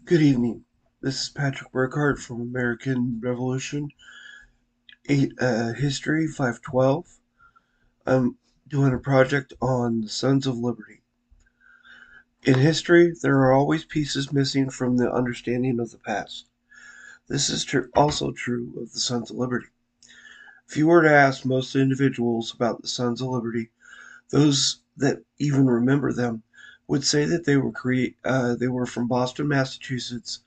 Good evening. This is Patrick Burkhardt from American Revolution 8 History 512. I'm doing a project on the Sons of Liberty. In history, there are always pieces missing from the understanding of the past. This is also true of the Sons of Liberty. If you were to ask most individuals about the Sons of Liberty, those that even remember them would say that they were from Boston, Massachusetts,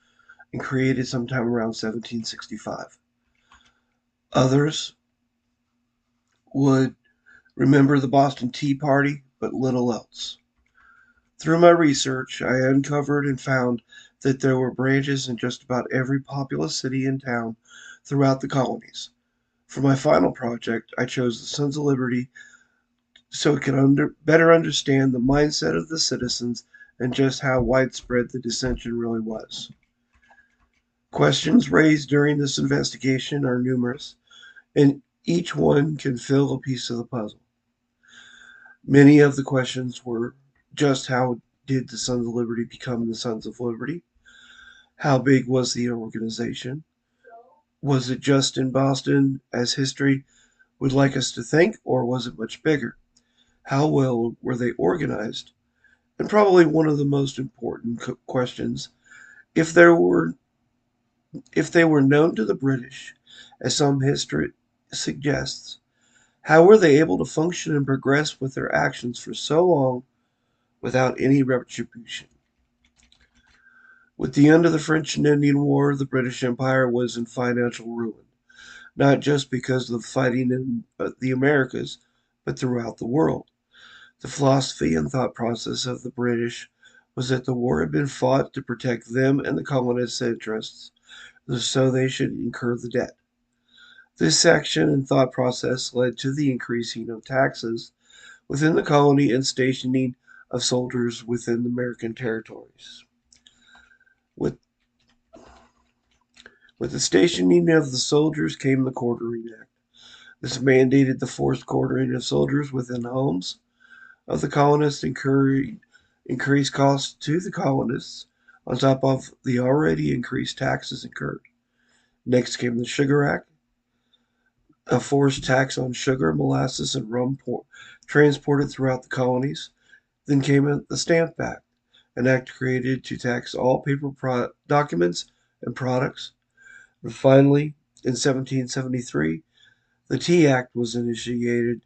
and created sometime around 1765. Others would remember the Boston Tea Party, but little else. Through my research, I uncovered and found that there were branches in just about every populous city and town throughout the colonies. For my final project, I chose the Sons of Liberty so it could better understand the mindset of the citizens and just how widespread the dissension really was. Questions raised during this investigation are numerous, and each one can fill a piece of the puzzle. Many of the questions were just how did the Sons of Liberty become the Sons of Liberty? How big was the organization? Was it just in Boston, as history would like us to think, or was it much bigger? How well were they organized? And probably one of the most important questions, if there were if they were known to the British, as some history suggests, how were they able to function and progress with their actions for so long without any retribution? With the end of the French and Indian War, the British Empire was in financial ruin, not just because of the fighting in the Americas, but throughout the world. The philosophy and thought process of the British was that the war had been fought to protect them and the colonists' interests, so they should incur the debt. This action and thought process led to the increasing of taxes within the colony and stationing of soldiers within the American territories. With With the stationing of the soldiers came the Quartering Act. This mandated the forced quartering of soldiers within the homes of the colonists, increased costs to the colonists on top of the already increased taxes incurred. Next came the Sugar Act, a forced tax on sugar, molasses, and rum transported throughout the colonies. Then came the Stamp Act, an act created to tax all paper documents and products. And finally, in 1773, the Tea Act was initiated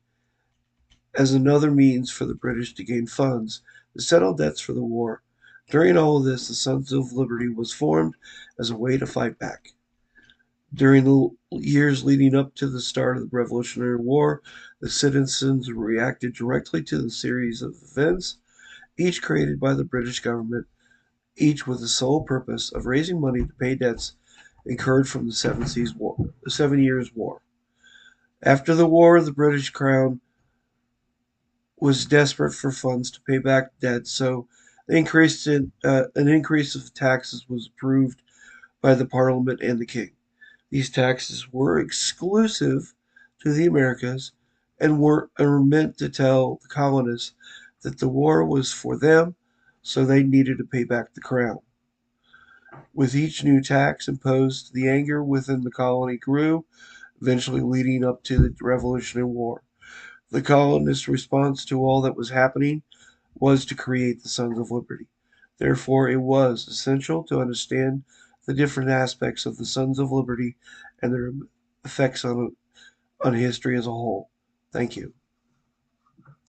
as another means for the British to gain funds to settle debts for the war. During all of this, the Sons of Liberty was formed as a way to fight back. During the years leading up to the start of the Revolutionary War, the citizens reacted directly to the series of events, each created by the British government, each with the sole purpose of raising money to pay debts incurred from the 7 Years' War. After the war, the British Crown was desperate for funds to pay back debt, so an increase of taxes was approved by the Parliament and the King. These taxes were exclusive to the Americas and were meant to tell the colonists that the war was for them, so they needed to pay back the crown. With each new tax imposed, the anger within the colony grew, eventually leading up to the Revolutionary War. The colonists' response to all that was happening was to create the Sons of Liberty. Therefore, it was essential to understand the different aspects of the Sons of Liberty and their effects on history as a whole. Thank you.